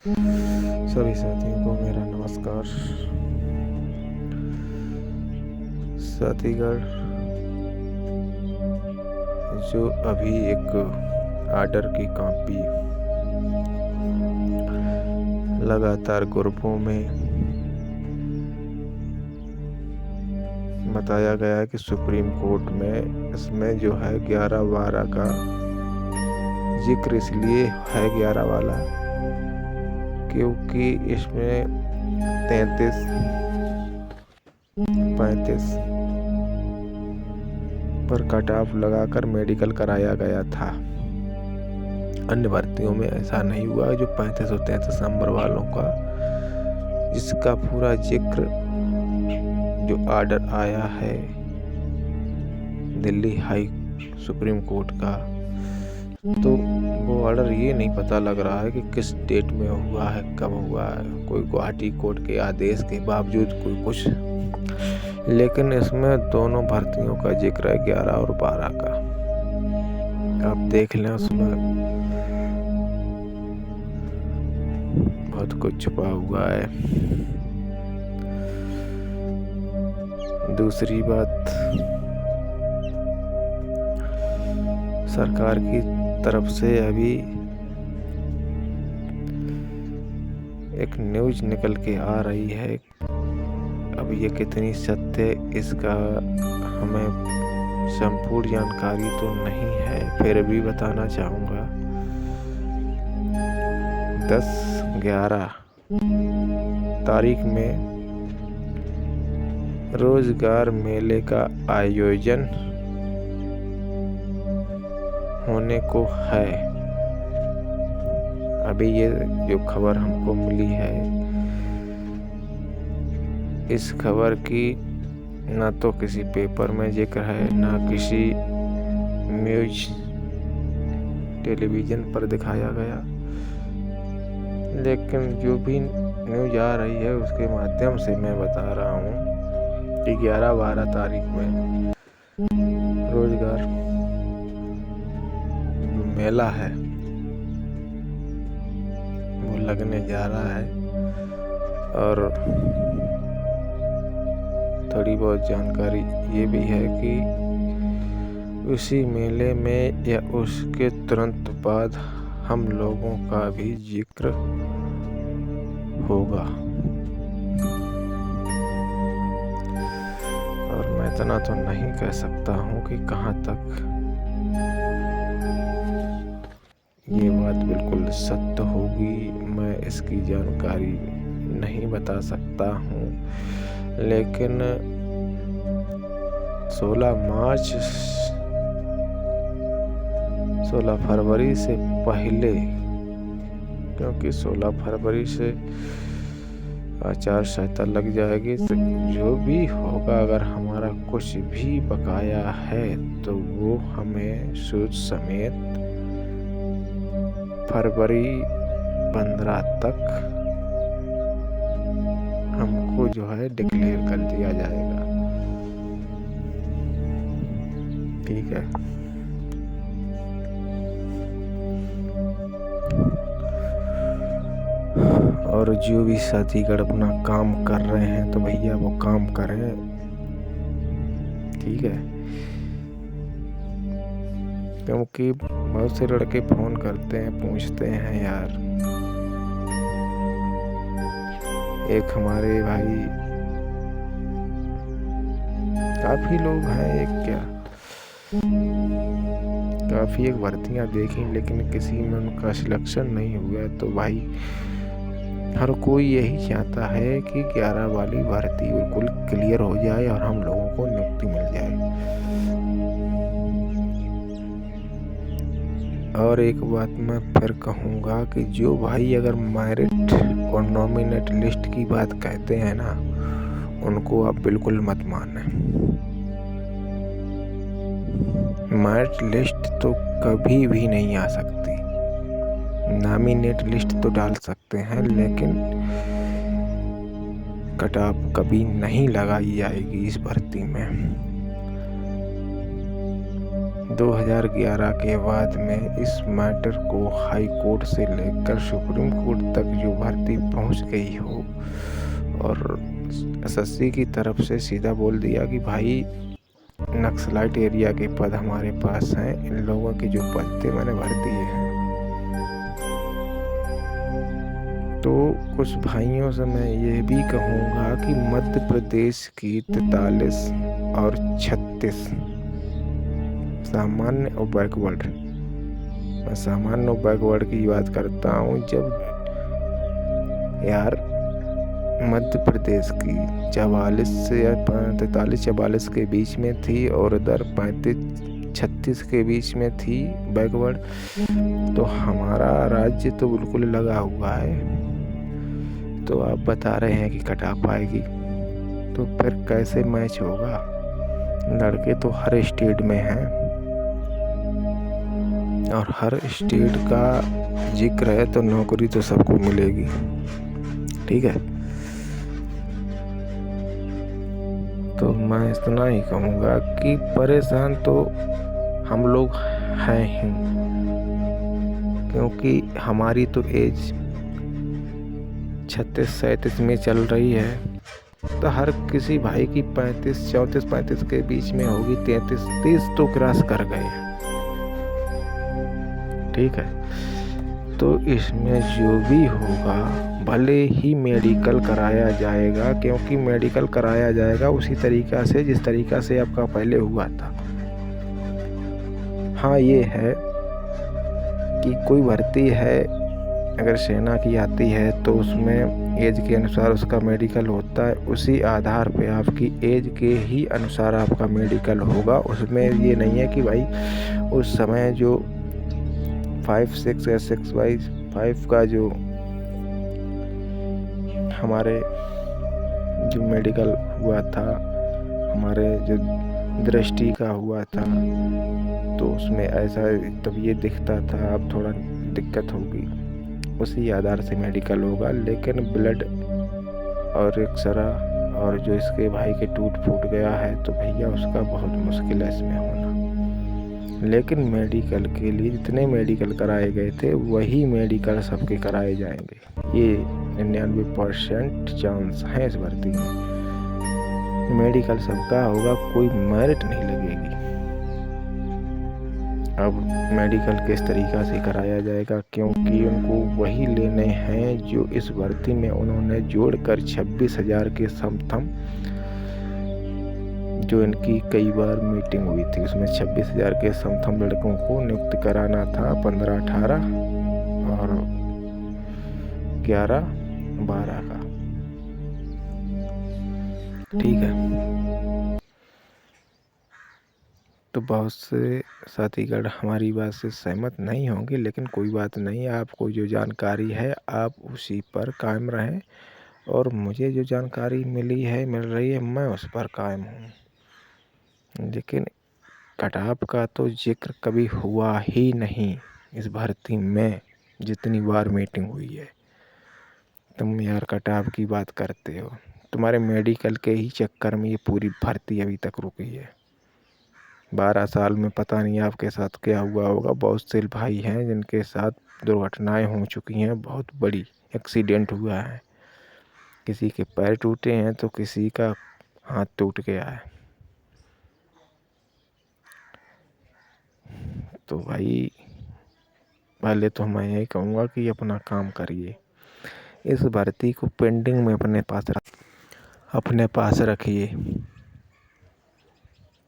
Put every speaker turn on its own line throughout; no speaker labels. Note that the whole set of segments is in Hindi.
सभी साथियों को मेरा नमस्कार। साथीगण, जो अभी एक आर्डर की कॉपी लगातार ग्रुपों में बताया गया है कि सुप्रीम कोर्ट में इसमें जो है 11-12 का जिक्र इसलिए है 11 वाला क्योंकि इसमें 33-35 पर कट ऑफ लगाकर मेडिकल कराया गया था। अन्य भर्तियों में ऐसा नहीं हुआ। जो 35 और 33 नंबर वालों का जिसका पूरा जिक्र जो ऑर्डर आया है दिल्ली हाई सुप्रीम कोर्ट का, तो वो ऑर्डर ये नहीं पता लग रहा है कि किस डेट में हुआ है, कब हुआ है। कोई गुवाहाटी कोर्ट के आदेश के बावजूद कोई कुछ, लेकिन इसमें दोनों भर्तियों का जिक्र है 11 और 12 का। आप देख लें, उसमें बहुत कुछ छुपा हुआ है। दूसरी बात, सरकार की तरफ से अभी एक न्यूज़ निकल के आ रही है। अब ये कितनी सत्य इसका हमें संपूर्ण जानकारी तो नहीं है, फिर भी बताना चाहूँगा। 10-11 तारीख में रोजगार मेले का आयोजन होने को है। अभी ये जो खबर हमको मिली है, इस खबर की ना तो किसी पेपर में जिक्र है, ना किसी न्यूज़ टेलीविज़न पर दिखाया गया, लेकिन जो भी न्यूज़ आ रही है उसके माध्यम से मैं बता रहा हूँ कि 11-12 तारीख में रोजगार मेला है, वो लगने जा रहा है। और थोड़ी बहुत जानकारी ये भी है कि उसी मेले में या उसके तुरंत बाद हम लोगों का भी जिक्र होगा। और मैं इतना तो नहीं कह सकता हूँ कि कहाँ तक ये बात बिल्कुल सत्य होगी, मैं इसकी जानकारी नहीं बता सकता हूँ। लेकिन 16 फरवरी से पहले, क्योंकि 16 फरवरी से आचार संहिता लग जाएगी, तो जो भी होगा, अगर हमारा कुछ भी बकाया है तो वो हमें सूद समेत फरवरी 15 तक हमको जो है डिक्लेयर कर दिया जाएगा। ठीक है। और जो भी साथीगण अपना काम कर रहे हैं तो भैया वो काम करें। ठीक है, क्योंकि बहुत से लड़के फोन करते हैं, पूछते हैं यार। एक हमारे भाई, काफी लोग हैं, एक क्या काफी एक भर्तियां देखी, लेकिन किसी में उनका सिलेक्शन नहीं हुआ। तो भाई हर कोई यही चाहता है कि 11 वाली भर्ती बिल्कुल क्लियर हो जाए और हम लोगों को नियुक्ति मिल जाए। और एक बात मैं फिर कहूँगा कि जो भाई अगर मेरिट और नॉमिनेट लिस्ट की बात कहते हैं ना, उनको आप बिल्कुल मत माने। मेरिट लिस्ट तो कभी भी नहीं आ सकती। नॉमिनेट लिस्ट तो डाल सकते हैं, लेकिन कट ऑफ कभी नहीं लगाई जाएगी इस भर्ती में। 2011 के बाद में इस मैटर को हाई कोर्ट से लेकर सुप्रीम कोर्ट तक जो भर्ती पहुंच गई हो, और एसएससी की तरफ से सीधा बोल दिया कि भाई नक्सलाइट एरिया के पद हमारे पास हैं, इन लोगों के जो पद थे मैंने भर दिए हैं। तो कुछ भाइयों से मैं ये भी कहूँगा कि मध्य प्रदेश की 43 और 36 सामान्य और बैकवर्ड, मैं सामान्य और बैकवर्ड की बात करता हूँ। जब यार मध्य प्रदेश की 44 से 43-44 के बीच में थी और उधर 35-36 के बीच में थी बैकवर्ड, तो हमारा राज्य तो बिल्कुल लगा हुआ है। तो आप बता रहे हैं कि कटा पाएगी, तो फिर कैसे मैच होगा? लड़के तो हर स्टेट में हैं और हर स्टेट का जिक्र है, तो नौकरी तो सबको मिलेगी। ठीक है, तो मैं इतना ही कहूँगा कि परेशान तो हम लोग हैं ही, क्योंकि हमारी तो एज 36-37 में चल रही है, तो हर किसी भाई की 34-35 के बीच में होगी। 33-30 तो क्रॉस कर गए। ठीक है, तो इसमें जो भी होगा, भले ही मेडिकल कराया जाएगा, क्योंकि मेडिकल कराया जाएगा उसी तरीक़ा से जिस तरीक़ा से आपका पहले हुआ था। हाँ, ये है कि कोई भर्ती है, अगर सेना की आती है तो उसमें एज के अनुसार उसका मेडिकल होता है, उसी आधार पे आपकी एज के ही अनुसार आपका मेडिकल होगा। उसमें ये नहीं है कि भाई उस समय जो 5-6 या 6/5 का जो हमारे जो मेडिकल हुआ था, हमारे जो दृष्टि का हुआ था, तो उसमें ऐसा तब ये दिखता था, अब थोड़ा दिक्कत होगी, उसी आधार से मेडिकल होगा। लेकिन ब्लड और एक्सरा और जो इसके भाई के टूट फूट गया है, तो भैया उसका बहुत मुश्किल है इसमें होना। लेकिन मेडिकल के लिए जितने मेडिकल कराए गए थे वही मेडिकल सबके कराए जाएंगे। ये 99% चांस है इस भर्ती में। मेडिकल सबका होगा, कोई मेरिट नहीं लगेगी। अब मेडिकल किस तरीक़ा से कराया जाएगा, क्योंकि उनको वही लेने हैं जो इस भर्ती में उन्होंने जोड़कर 26,000 के समथम, जो इनकी कई बार मीटिंग हुई थी, उसमें 26,000 के समथम लड़कों को नियुक्त कराना था। 15-18 और 11-12 का। ठीक है, तो बहुत से साथीगण हमारी बात से सहमत नहीं होंगे, लेकिन कोई बात नहीं, आपको जो जानकारी है आप उसी पर कायम रहें, और मुझे जो जानकारी मिल रही है, मैं उस पर कायम हूँ। लेकिन कटऑफ का तो जिक्र कभी हुआ ही नहीं इस भर्ती में, जितनी बार मीटिंग हुई है। तुम यार कटऑफ की बात करते हो, तुम्हारे मेडिकल के ही चक्कर में ये पूरी भर्ती अभी तक रुकी है। 12 साल में पता नहीं आपके साथ क्या हुआ होगा। बहुत से भाई हैं जिनके साथ दुर्घटनाएं हो चुकी हैं, बहुत बड़ी एक्सीडेंट हुआ है, किसी के पैर टूटे हैं तो किसी का हाथ टूट गया है। तो भाई पहले तो मैं यही कहूँगा कि अपना काम करिए, इस भर्ती को पेंडिंग में अपने पास रखिए,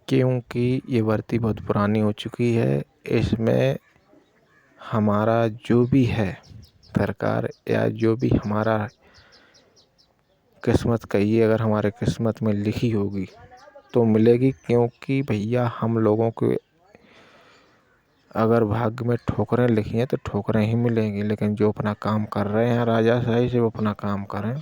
क्योंकि ये भर्ती बहुत पुरानी हो चुकी है। इसमें हमारा जो भी है सरकार, या जो भी हमारा किस्मत कहिए, अगर हमारे किस्मत में लिखी होगी तो मिलेगी, क्योंकि भैया हम लोगों को अगर भाग्य में ठोकरें लिखी हैं तो ठोकरें ही मिलेंगी। लेकिन जो अपना काम कर रहे हैं राजाशाही से, वो अपना काम करें।